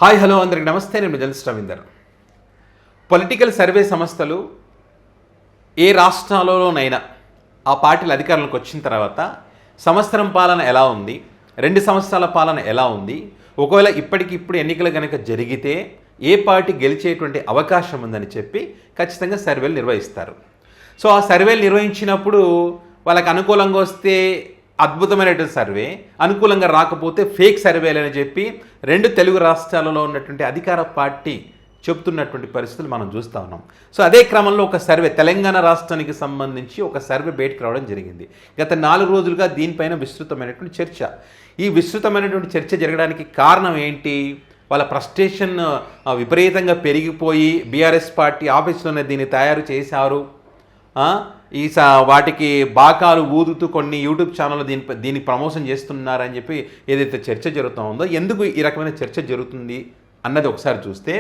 Hi hello అందరికి నమస్తే. నేను జర్నలిస్ట్ రవీందర్. పొలిటికల్ సర్వే సంస్థలు ఏ రాష్ట్రాలలోనైనా ఆ పార్టీలు అధికారంలోకి వచ్చిన తర్వాత సంవత్సరం పాలన ఎలా ఉంది, 2 సంవత్సరాల పాలన ఎలా ఉంది, ఒకవేళ ఇప్పటికిప్పుడు ఎన్నికలు కనుక జరిగితే ఏ పార్టీ గెలిచేటువంటి అవకాశం ఉందని చెప్పి ఖచ్చితంగా సర్వేలు నిర్వహిస్తారు. సో ఆ సర్వేలు నిర్వహించినప్పుడు వాళ్ళకి అనుకూలంగా వస్తే అద్భుతమైనటువంటి సర్వే, అనుకూలంగా రాకపోతే ఫేక్ సర్వేలు అని చెప్పి 2 తెలుగు రాష్ట్రాలలో ఉన్నటువంటి అధికార పార్టీ చెప్తున్నటువంటి పరిస్థితులు మనం చూస్తూ ఉన్నాం. సో అదే క్రమంలో ఒక సర్వే తెలంగాణ రాష్ట్రానికి సంబంధించి ఒక సర్వే బయటకు రావడం జరిగింది. గత 4 రోజులుగా దీనిపైన విస్తృతమైనటువంటి చర్చ. ఈ విస్తృతమైనటువంటి చర్చ జరగడానికి కారణం ఏంటి? వాళ్ళ ఫ్రస్ట్రేషన్ విపరీతంగా పెరిగిపోయి బీఆర్ఎస్ పార్టీ ఆఫీస్లోనే దీన్ని తయారు చేశారు, వాటికి బాకాలు ఊదుతూ కొన్ని యూట్యూబ్ ఛానళ్ళు దీన్ని ప్రమోషన్ చేస్తున్నారని చెప్పి ఏదైతే చర్చ జరుగుతూ ఉందో, ఎందుకు ఈ రకమైన చర్చ జరుగుతుంది అన్నది ఒకసారి చూస్తే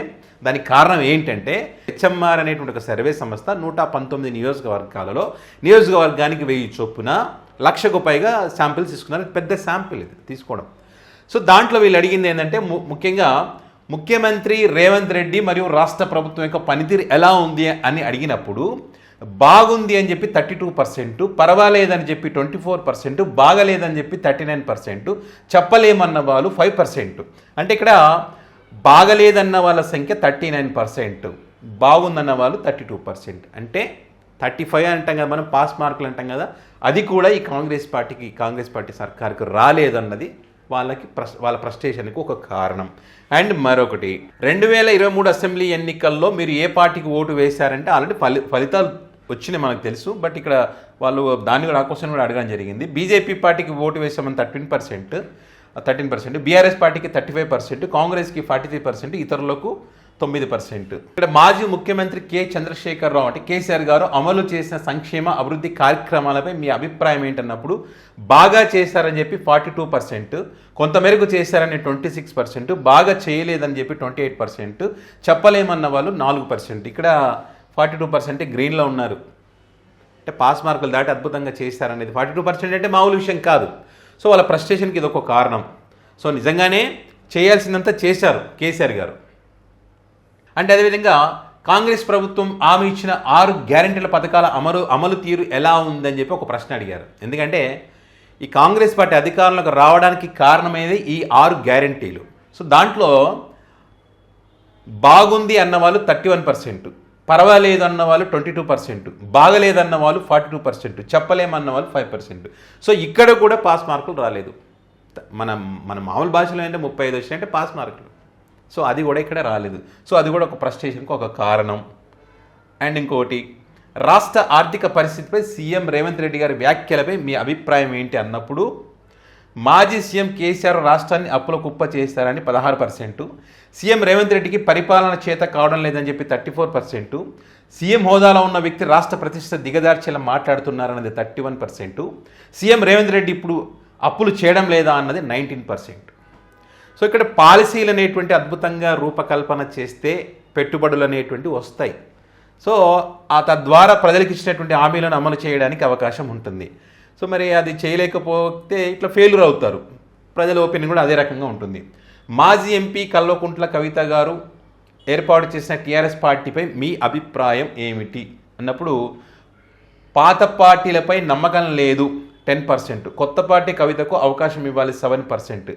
దానికి కారణం ఏంటంటే హెచ్ఎంఆర్ అనేటువంటి ఒక సర్వే సంస్థ 119 నియోజకవర్గాలలో నియోజకవర్గానికి 1000 చొప్పున 1,00,000కు పైగా శాంపిల్స్ తీసుకున్నారు. పెద్ద శాంపిల్ ఇది తీసుకోవడం. సో దాంట్లో వీళ్ళు అడిగింది ఏంటంటే ముఖ్యంగా ముఖ్యమంత్రి రేవంత్ రెడ్డి మరియు రాష్ట్ర ప్రభుత్వం యొక్క పనితీరు ఎలా ఉంది అని అడిగినప్పుడు బాగుంది అని చెప్పి 32%, పర్వాలేదని చెప్పి 24%, బాగలేదని చెప్పి 39%, చెప్పలేమన్న వాళ్ళు 5%. అంటే ఇక్కడ బాగలేదన్న వాళ్ళ సంఖ్య 39%, బాగుందన్న వాళ్ళు 32%. అంటే 35 అంటాం కదా మనం, పాస్ మార్కులు అంటాం కదా, అది కూడా ఈ కాంగ్రెస్ పార్టీ సర్కారుకు రాలేదన్నది వాళ్ళ ఫ్రస్ట్రేషన్కి ఒక కారణం. అండ్ మరొకటి, 2023 అసెంబ్లీ ఎన్నికల్లో మీరు ఏ పార్టీకి ఓటు వేశారంటే ఆల్రెడీ ఫలితాలు వచ్చినాయి మనకు తెలుసు. బట్ ఇక్కడ వాళ్ళు దాన్ని కూడా ఆ క్వశ్చన్ కూడా అడగడం జరిగింది. బీజేపీ పార్టీకి ఓటు వేసామని 13%, బీఆర్ఎస్ పార్టీకి 35%, కాంగ్రెస్కి 43%, ఇతరులకు 9%. ఇక్కడ మాజీ ముఖ్యమంత్రి చంద్రశేఖరరావు అంటే కేసీఆర్ గారు అమలు చేసిన సంక్షేమ అభివృద్ధి కార్యక్రమాలపై మీ అభిప్రాయం ఏంటన్నప్పుడు బాగా చేశారని చెప్పి 42%, కొంతమేరకు చేశారని 26%, బాగా చేయలేదని చెప్పి 28%, చెప్పలేమన్న వాళ్ళు 4%. ఇక్కడ 42% గ్రీన్లో ఉన్నారు. అంటే పాస్ మార్కులు దాటి అద్భుతంగా చేశారనేది 42% అంటే మామూలు విషయం కాదు. సో వాళ్ళ ఫ్రస్ట్రేషన్కి ఇది ఒక కారణం. సో నిజంగానే చేయాల్సిందంతా చేశారు కేసీఆర్ గారు. అంటే అదేవిధంగా కాంగ్రెస్ ప్రభుత్వం ఆమె ఇచ్చిన 6 గ్యారెంటీల పథకాల అమలు తీరు ఎలా ఉందని చెప్పి ఒక ప్రశ్న అడిగారు. ఎందుకంటే ఈ కాంగ్రెస్ పార్టీ అధికారంలోకి రావడానికి కారణమైనది ఈ 6 గ్యారెంటీలు. సో దాంట్లో బాగుంది అన్న వాళ్ళు 31%, పర్వాలేదు అన్న వాళ్ళు 22%, బాగలేదన్న వాళ్ళు 42%, చెప్పలేమన్న వాళ్ళు 5%. సో ఇక్కడ కూడా పాస్ మార్కులు రాలేదు. మన మామూలు భాషలో అంటే 35 వచ్చినాయంటే పాస్ మార్కులు. సో అది కూడా ఇక్కడ రాలేదు. సో అది కూడా ఒక ఫ్రస్ట్రేషన్కి ఒక కారణం. అండ్ ఇంకోటి, రాష్ట్ర ఆర్థిక పరిస్థితిపై సీఎం రేవంత్ రెడ్డి గారి వ్యాఖ్యలపై మీ అభిప్రాయం ఏంటి అన్నప్పుడు మాజీ సీఎం కేసీఆర్ రాష్ట్రాన్ని అప్పుల కుప్ప చేశారని 16%, సీఎం రేవంత్ రెడ్డికి పరిపాలన చేత కావడం లేదని చెప్పి 34%, సీఎం హోదాలో ఉన్న వ్యక్తి రాష్ట్ర ప్రతిష్ట దిగదార్చేలా మాట్లాడుతున్నారన్నది 31%, సీఎం రేవంత్ రెడ్డి ఇప్పుడు అప్పులు చేయడం లేదా అన్నది 19%. సో ఇక్కడ పాలసీలు అనేటువంటి అద్భుతంగా రూపకల్పన చేస్తే పెట్టుబడులు అనేటువంటివి వస్తాయి. సో తద్వారా ప్రజలకు ఇచ్చినటువంటి హామీలను అమలు చేయడానికి అవకాశం ఉంటుంది. సో మరి అది చేయలేకపోతే ఇట్లా ఫెయిల్యూర్ అవుతారు. ప్రజల ఒపీనియన్ కూడా అదే రకంగా ఉంటుంది. మాజీ ఎంపీ కల్వకుంట్ల కవిత గారు ఏర్పాటు చేసిన టీఆర్ఎస్ పార్టీపై మీ అభిప్రాయం ఏమిటి అన్నప్పుడు పాత పార్టీలపై నమ్మకం లేదు 10%, కొత్త పార్టీ కవితకు అవకాశం ఇవ్వాలి 7%,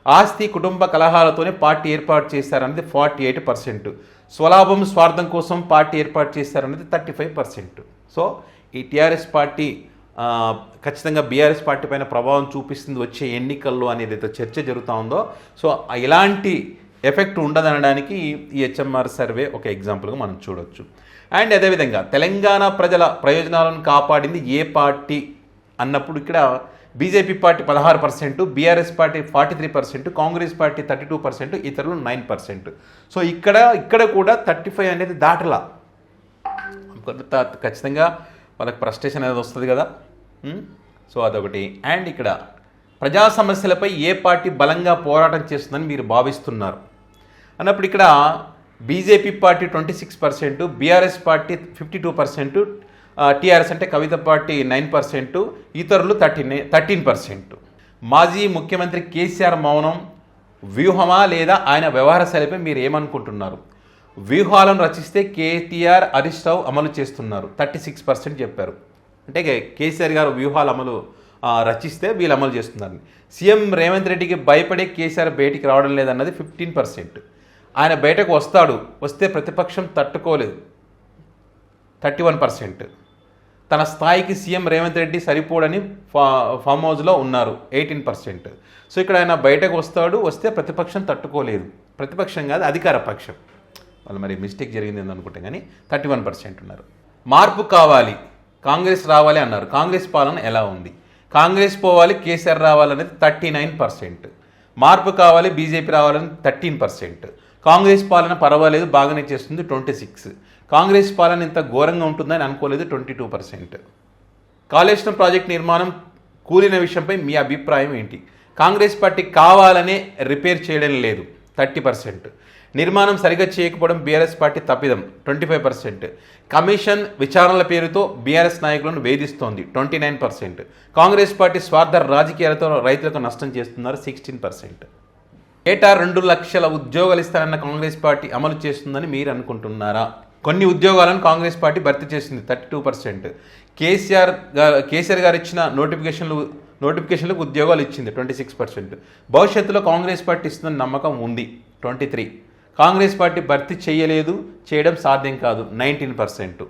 ఆస్తి కుటుంబ కలహాలతోనే పార్టీ ఏర్పాటు చేశారన్నది 48%, స్వలాభం స్వార్థం కోసం పార్టీ ఏర్పాటు చేశారన్నది 35%. సో ఈ టీఆర్ఎస్ పార్టీ ఖచ్చితంగా బీఆర్ఎస్ పార్టీ పైన ప్రభావం చూపిస్తుంది వచ్చే ఎన్నికల్లో అనేది చర్చ జరుగుతూ ఉందో. సో ఇలాంటి ఎఫెక్ట్ ఉండదనడానికి ఈ హెచ్ఎంఆర్ సర్వే ఒక ఎగ్జాంపుల్గా మనం చూడవచ్చు. అండ్ అదేవిధంగా తెలంగాణ ప్రజల ప్రయోజనాలను కాపాడింది ఏ పార్టీ అన్నప్పుడు ఇక్కడ BJP party 16%, BRS party 43%, Congress party 32%, ఇతరులు 9%. సో ఇక్కడ కూడా 35 అనేది దాటలా. ఖచ్చితంగా వాళ్ళకి ఫ్రస్ట్రేషన్ అనేది వస్తుంది కదా. సో అదొకటి. అండ్ ఇక్కడ ప్రజా సమస్యలపై ఏ పార్టీ బలంగా పోరాటం చేస్తుందని మీరు భావిస్తున్నారు అన్నప్పుడు ఇక్కడ BJP party 26%, BRS party 52%, TRS అంటే కవిత పార్టీ 9%, ఇతరులు 13%. మాజీ ముఖ్యమంత్రి కేసీఆర్ మౌనం వ్యూహమా లేదా ఆయన వ్యవహార శైలిపై మీరు ఏమనుకుంటున్నారు? వ్యూహాలను రచిస్తే కేటీఆర్, హరీష్ రావు అమలు చేస్తున్నారు 36% చెప్పారు. అంటే కేసీఆర్ గారు వ్యూహాలు అమలు రచిస్తే వీళ్ళు అమలు చేస్తున్నారు. సీఎం రేవంత్ రెడ్డికి భయపడే కేసీఆర్ బయటికి రావడం లేదన్నది 15%. ఆయన బయటకు వస్తే ప్రతిపక్షం తట్టుకోలేదు 31%. తన స్థాయికి సీఎం రేవంత్ రెడ్డి సరిపోడని ఫామ్ హౌస్లో ఉన్నారు 18%. సో ఇక్కడ ఆయన బయటకు వస్తే ప్రతిపక్షం తట్టుకోలేదు. ప్రతిపక్షం కాదు, అధికార పక్షం. వాళ్ళు మరి మిస్టేక్ జరిగింది అనుకుంటే కానీ 31% ఉన్నారు. మార్పు కావాలి, కాంగ్రెస్ రావాలి అన్నారు. కాంగ్రెస్ పాలన ఎలా ఉంది? కాంగ్రెస్ పోవాలి, కేసీఆర్ రావాలనేది 39%. మార్పు కావాలి, బీజేపీ రావాలని 13%. కాంగ్రెస్ పాలన పర్వాలేదు, బాగానే చేస్తుంది 26%. కాంగ్రెస్ పాలన ఇంత ఘోరంగా ఉంటుందని అనుకోలేదు 22%. కాళేశ్వరం ప్రాజెక్ట్ నిర్మాణం కూలిన విషయంపై మీ అభిప్రాయం ఏంటి? కాంగ్రెస్ పార్టీ కావాలనే రిపేర్ చేయడం లేదు 30%. నిర్మాణం సరిగా చేయకపోవడం బీఆర్ఎస్ పార్టీ తప్పిదం 25%. కమిషన్ విచారణల పేరుతో బీఆర్ఎస్ నాయకులను వేధిస్తోంది 29%. కాంగ్రెస్ పార్టీ స్వార్థ రాజకీయాలతో రైతులకు నష్టం చేస్తున్నారు 16%. ఏటా 2 లక్షల ఉద్యోగాలు ఇస్తారన్న కాంగ్రెస్ పార్టీ అమలు చేస్తుందని మీరు అనుకుంటున్నారా? కొన్ని ఉద్యోగాలను కాంగ్రెస్ పార్టీ భర్తీ చేసింది 32%. కేసీఆర్ గారు ఇచ్చిన నోటిఫికేషన్లకు ఉద్యోగాలు ఇచ్చింది 26%. భవిష్యత్తులో కాంగ్రెస్ పార్టీ ఇస్తుందని నమ్మకం ఉంది 23%. కాంగ్రెస్ పార్టీ భర్తీ చేయడం సాధ్యం కాదు 19%.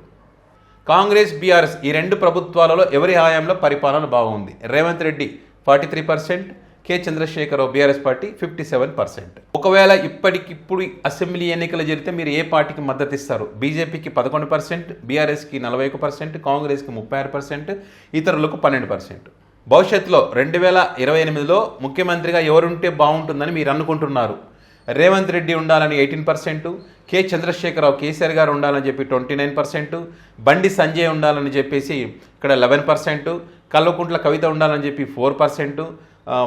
కాంగ్రెస్, బీఆర్ఎస్ ఈ రెండు ప్రభుత్వాలలో ఎవరి హయాంలో పరిపాలన బాగుంది? Revanth Reddy 43%, K Chandrashekar Rao BRS party 57%. ఒకవేళ ఇప్పటికిప్పుడు అసెంబ్లీ ఎన్నికలు జరిగితే మీరు ఏ పార్టీకి మద్దతు ఇస్తారు? బీజేపీకి 11%, బీఆర్ఎస్కి 41%, కాంగ్రెస్కి 36%, ఇతరులకు 12%. భవిష్యత్తులో 2028లో ముఖ్యమంత్రిగా ఎవరుంటే బాగుంటుందని మీరు అనుకుంటున్నారు? రేవంత్ రెడ్డి ఉండాలని 18%, కె చంద్రశేఖరరావు కేసీఆర్ గారు ఉండాలని చెప్పి 29%, బండి సంజయ్ ఉండాలని చెప్పేసి ఇక్కడ 11%, కల్వకుంట్ల కవిత ఉండాలని చెప్పి 4%,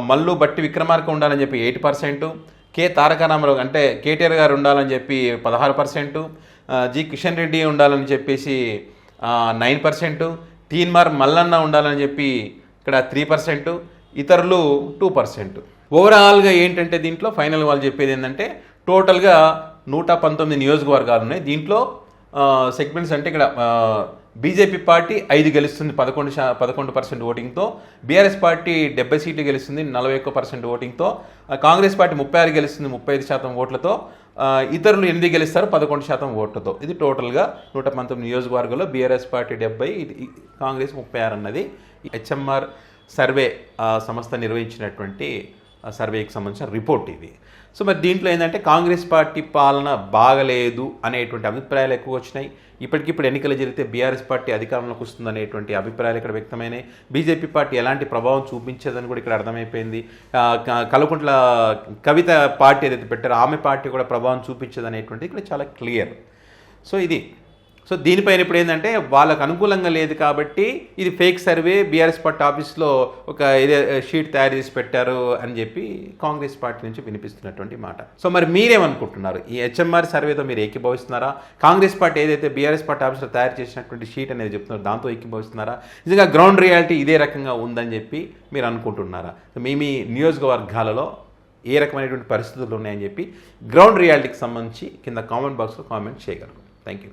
మల్లు బట్టి విక్రమార్క ఉండాలని చెప్పి 8%, కె తారక రామారావు అంటే కేటీఆర్ గారు ఉండాలని చెప్పి 16%, జి కిషన్ రెడ్డి ఉండాలని చెప్పేసి 9%, తీన్మార్ మల్లన్న ఉండాలని చెప్పి ఇక్కడ 3%, ఇతరులు 2%. ఓవరాల్గా ఏంటంటే దీంట్లో ఫైనల్ వాళ్ళు చెప్పేది ఏంటంటే టోటల్గా 119 నియోజకవర్గాలు ఉన్నాయి. దీంట్లో సెగ్మెంట్స్ అంటే ఇక్కడ బీజేపీ పార్టీ 5 గెలుస్తుంది 11% ఓటింగ్తో, బీఆర్ఎస్ పార్టీ 70 సీట్లు గెలుస్తుంది 41% ఓటింగ్తో, కాంగ్రెస్ పార్టీ 36 గెలుస్తుంది 35% ఓట్లతో, ఇతరులు 8 గెలుస్తారు 11% ఓట్లతో. ఇది టోటల్గా 119 నియోజకవర్గాల్లో బీఆర్ఎస్ పార్టీ 70, కాంగ్రెస్ 36 అన్నది హెచ్ఎంఆర్ సర్వే సంస్థ నిర్వహించినటువంటి సర్వేకి సంబంధించిన రిపోర్ట్ ఇది. సో మరి దీంట్లో ఏంటంటే కాంగ్రెస్ పార్టీ పాలన బాగలేదు అనేటువంటి అభిప్రాయాలు ఎక్కువ వచ్చినాయి. ఇప్పటికిప్పుడు ఎన్నికలు జరిగితే బీఆర్ఎస్ పార్టీ అధికారంలోకి వస్తుందనేటువంటి అభిప్రాయాలు ఇక్కడ వ్యక్తమైనాయి. బీజేపీ పార్టీ ఎలాంటి ప్రభావం చూపించేదని కూడా ఇక్కడ అర్థమైపోయింది. కల్వకుంట్ల కవిత పార్టీ ఏదైతే పెట్టారో ఆమె పార్టీ కూడా ప్రభావం చూపించదనేటువంటిది ఇక్కడ చాలా క్లియర్. సో దీనిపైన ఇప్పుడు ఏంటంటే వాళ్ళకు అనుకూలంగా లేదు కాబట్టి ఇది ఫేక్ సర్వే, బీఆర్ఎస్ పార్టీ ఆఫీస్లో ఒక ఇదే షీట్ తయారు చేసి పెట్టారు అని చెప్పి కాంగ్రెస్ పార్టీ నుంచి వినిపిస్తున్నటువంటి మాట. సో మరి మీరేమనుకుంటున్నారు? ఈ హెచ్ఎంఆర్ సర్వేతో మీరు ఏకీభవిస్తున్నారా? కాంగ్రెస్ పార్టీ ఏదైతే బీఆర్ఎస్ పార్టీ ఆఫీస్లో తయారు చేసినటువంటి షీట్ అనేది చెప్తున్నారు దాంతో ఏకీభవిస్తున్నారా? నిజంగా గ్రౌండ్ రియాలిటీ ఇదే రకంగా ఉందని చెప్పి మీరు అనుకుంటున్నారా? మీ నియోజకవర్గాలలో ఏ రకమైనటువంటి పరిస్థితులు ఉన్నాయని చెప్పి గ్రౌండ్ రియాలిటీకి సంబంధించి కింద కామెంట్ బాక్స్లో కామెంట్ చేయగలరు. Thank you.